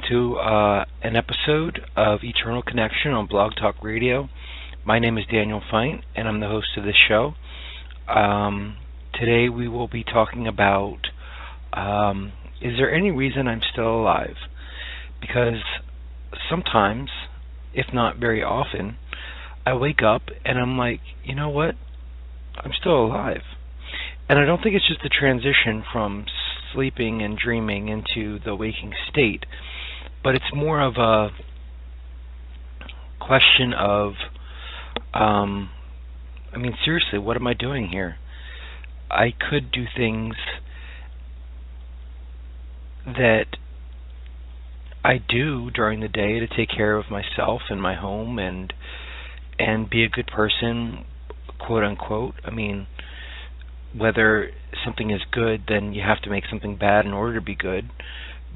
to an episode of Eternal Connection on Blog Talk Radio. My name is Daniel Feint, and I'm the host of this show. Today we will be talking about, is there any reason I'm still alive? Because sometimes, if not very often, I wake up and I'm like, you know what? I'm still alive. And I don't think it's just the transition from sleeping and dreaming into the waking state, but it's more of a question of, seriously, what am I doing here? I could do things that I do during the day to take care of myself and my home and be a good person, quote unquote. Whether something is good, then you have to make something bad in order to be good.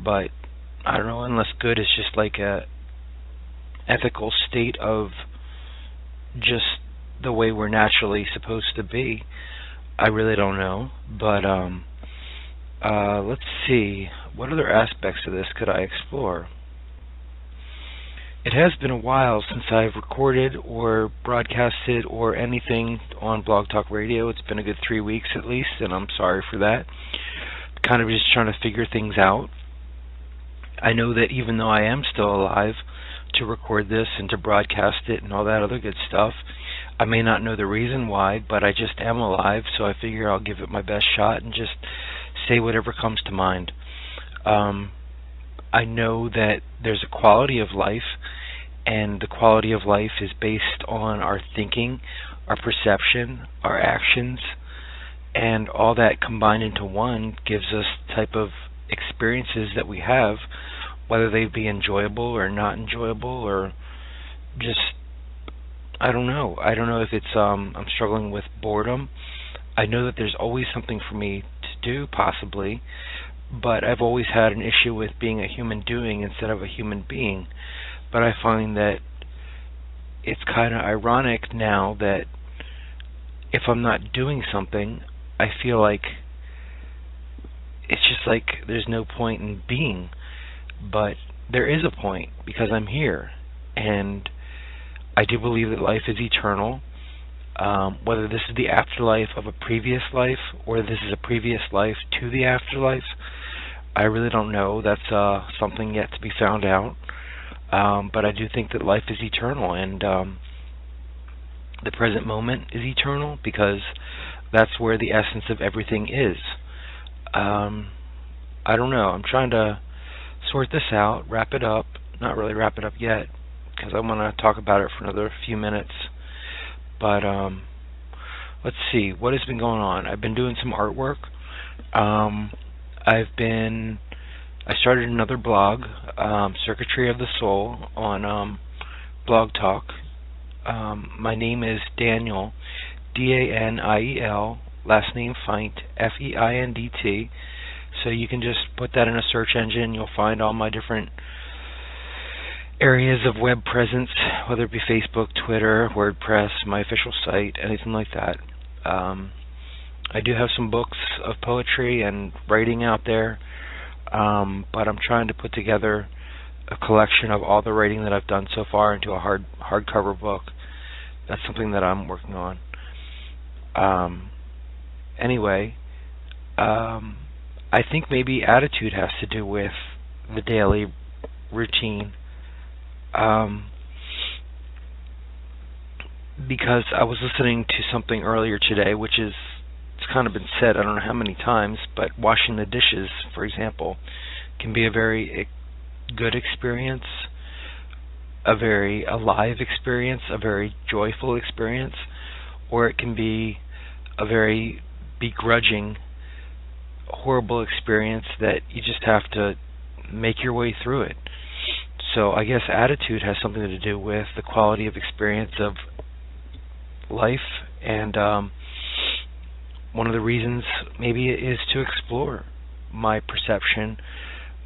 But I don't know, unless good is just like a ethical state of just the way we're naturally supposed to be, I really don't know. But let's see, what other aspects of this could I explore? It has been a while since I've recorded or broadcasted or anything on Blog Talk Radio. It's been a good 3 weeks at least, and I'm sorry for that. Kind of just trying to figure things out. I know that even though I am still alive to record this and to broadcast it and all that other good stuff, I may not know the reason why, but I just am alive, so I figure I'll give it my best shot and just say whatever comes to mind. I know that there's a quality of life, and the quality of life is based on our thinking, our perception, our actions, and all that combined into one gives us the type of experiences that we have, whether they be enjoyable or not enjoyable, or just, I don't know. I don't know if it's, I'm struggling with boredom. I know that there's always something for me to do, possibly, but I've always had an issue with being a human doing instead of a human being. But I find that it's kind of ironic now that if I'm not doing something, I feel like it's just like there's no point in being. But there is a point, because I'm here. And I do believe that life is eternal. Whether this is the afterlife of a previous life or this is a previous life to the afterlife, I really don't know. That's something yet to be found out. But I do think that life is eternal, and the present moment is eternal, because that's where the essence of everything is. I don't know. I'm trying to sort this out, wrap it up. Not really wrap it up yet, because I want to talk about it for another few minutes. But let's see, what has been going on? I've been doing some artwork. I started another blog, Circuitry of the Soul, on Blog Talk. My name is Daniel, D-A-N-I-E-L, last name Feint, F-E-I-N-D-T. So you can just put that in a search engine. You'll find all my different areas of web presence, whether it be Facebook, Twitter, WordPress, my official site, anything like that. I do have some books of poetry and writing out there, but I'm trying to put together a collection of all the writing that I've done so far into a hardcover book. That's something that I'm working on. Anyway, I think maybe attitude has to do with the daily routine. Because I was listening to something earlier today, which is, it's kind of been said, I don't know how many times, but washing the dishes, for example, can be a very good experience, a very alive experience, a very joyful experience, or it can be a very begrudging, horrible experience that you just have to make your way through it. So I guess attitude has something to do with the quality of experience of life, and one of the reasons maybe is to explore my perception,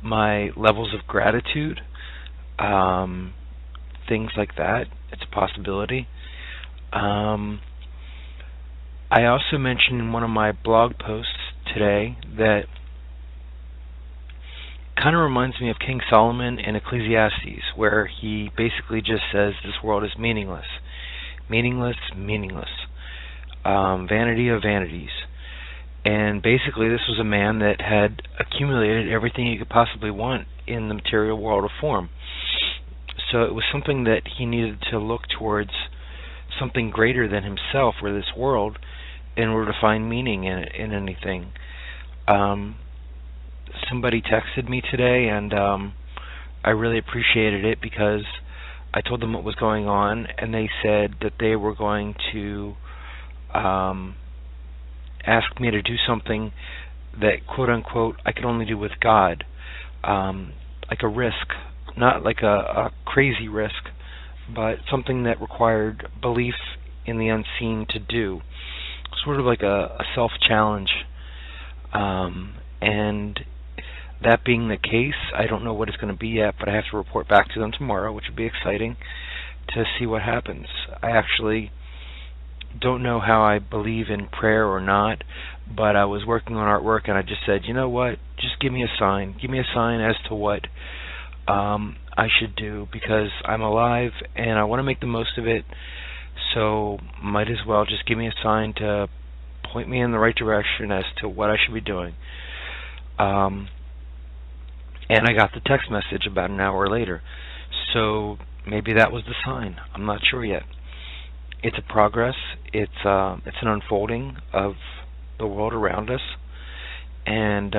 my levels of gratitude, things like that. It's a possibility. I also mentioned in one of my blog posts today that kind of reminds me of King Solomon in Ecclesiastes, where he basically just says this world is meaningless. Meaningless, meaningless. Vanity of vanities. And basically this was a man that had accumulated everything he could possibly want in the material world of form. So it was something that he needed to look towards something greater than himself or this world in order to find meaning in anything. Somebody texted me today, and I really appreciated it because I told them what was going on, and they said that they were going to ask me to do something that, quote-unquote, I could only do with God, like a risk, not like a crazy risk, but something that required belief in the unseen to do, sort of like a self-challenge. And that being the case, I don't know what it's going to be yet, but I have to report back to them tomorrow, which will be exciting to see what happens. I actually don't know how I believe in prayer or not, but I was working on artwork, and I just said, you know what, just give me a sign. Give me a sign as to what I should do, because I'm alive, and I want to make the most of it, so might as well just give me a sign to point me in the right direction as to what I should be doing. And I got the text message about an hour later. So maybe that was the sign. I'm not sure yet. It's a progress. It's an unfolding of the world around us. And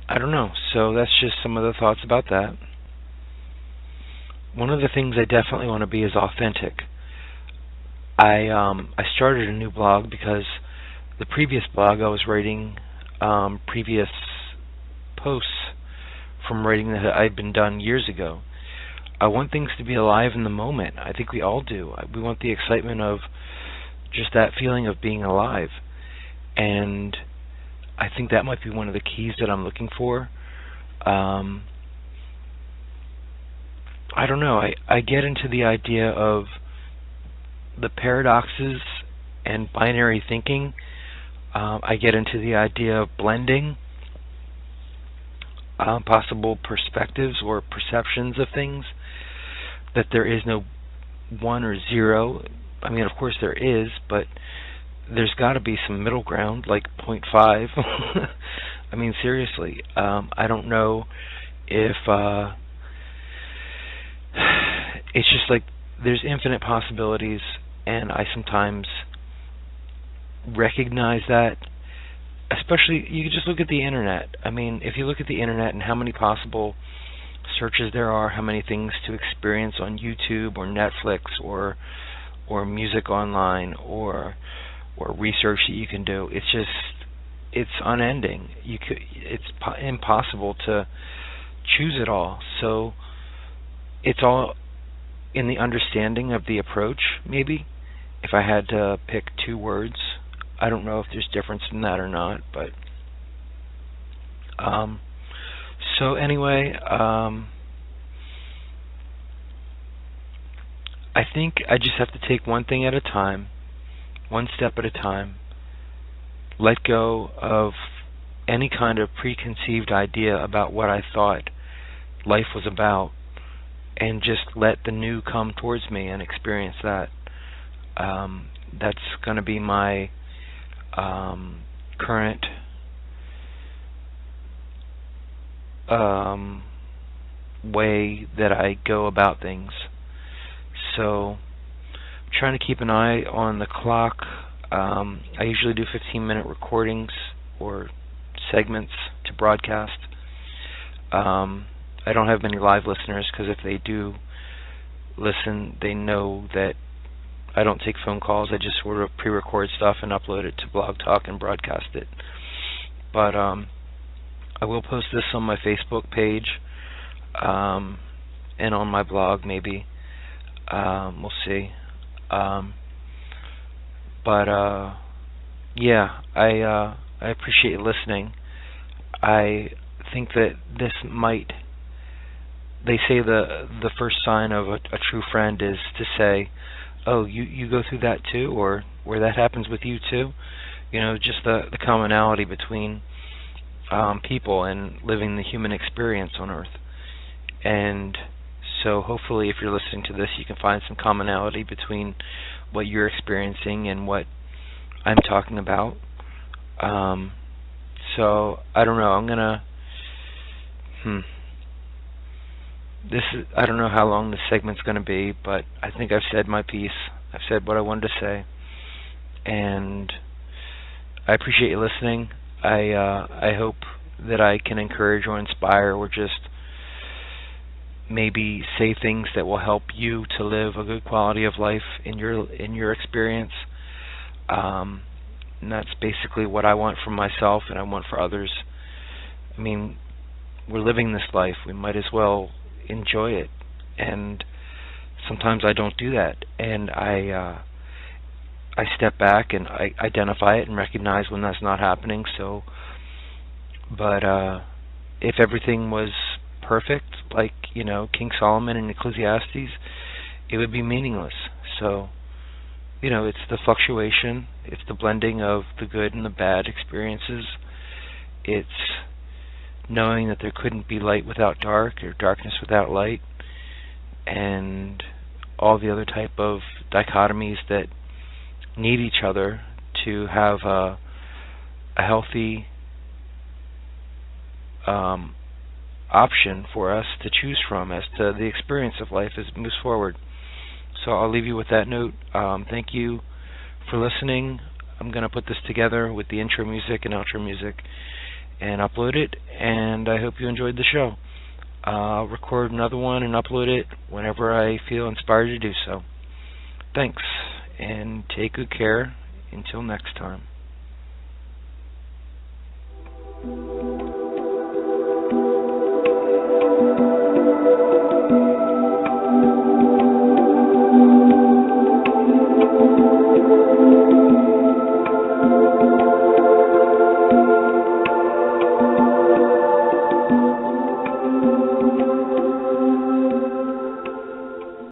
I don't know. So that's just some of the thoughts about that. One of the things I definitely want to be is authentic. I started a new blog because the previous blog I was writing previous posts from writing that I'd been done years ago. I want things to be alive in the moment. I think we all do. We want the excitement of just that feeling of being alive. And I think that might be one of the keys that I'm looking for. I don't know. I get into the idea of the paradoxes and binary thinking. I get into the idea of blending possible perspectives or perceptions of things, that there is no one or zero. I mean, of course there is, but there's got to be some middle ground, like 0.5. I mean, seriously, I don't know if it's just like there's infinite possibilities, and I sometimes recognize that. Especially, you just look at the internet. I mean, if you look at the internet and how many possible searches there are, how many things to experience on YouTube or Netflix or music online or research that you can do, it's unending. It's impossible to choose it all. So it's all in the understanding of the approach, maybe. If I had to pick two words, I don't know if there's difference in that or not, but so anyway, I think I just have to take one thing at a time, one step at a time, let go of any kind of preconceived idea about what I thought life was about, and just let the new come towards me and experience that. That's going to be my current way that I go about things. So I'm trying to keep an eye on the clock. I usually do 15-minute recordings or segments to broadcast. I don't have many live listeners because if they do listen, they know that I don't take phone calls. I just sort of pre-record stuff and upload it to Blog Talk and broadcast it. But I will post this on my Facebook page and on my blog maybe. We'll see. But yeah, I appreciate you listening. I think that this might. They say the first sign of a true friend is to say, "Oh, you go through that too," or "where that happens with you too." You know, just the commonality between people and living the human experience on Earth. And so hopefully if you're listening to this, you can find some commonality between what you're experiencing and what I'm talking about. So I don't know. I'm gonna. I don't know how long this segment's gonna be, but I think I've said my piece. I've said what I wanted to say, and I appreciate you listening. I hope that I can encourage or inspire or just maybe say things that will help you to live a good quality of life in your experience. And that's basically what I want for myself and I want for others. I mean, we're living this life. We might as well enjoy it. And sometimes I don't do that. And I step back and I identify it and recognize when that's not happening. But if everything was perfect, like, King Solomon in Ecclesiastes, it would be meaningless. So, it's the fluctuation, it's the blending of the good and the bad experiences. It's knowing that there couldn't be light without dark or darkness without light, and all the other type of dichotomies that need each other to have a healthy option for us to choose from as to the experience of life as it moves forward. So I'll leave you with that note. Thank you for listening. I'm going to put this together with the intro music and outro music and upload it, and I hope you enjoyed the show. I'll record another one and upload it whenever I feel inspired to do so. Thanks, and take good care until next time.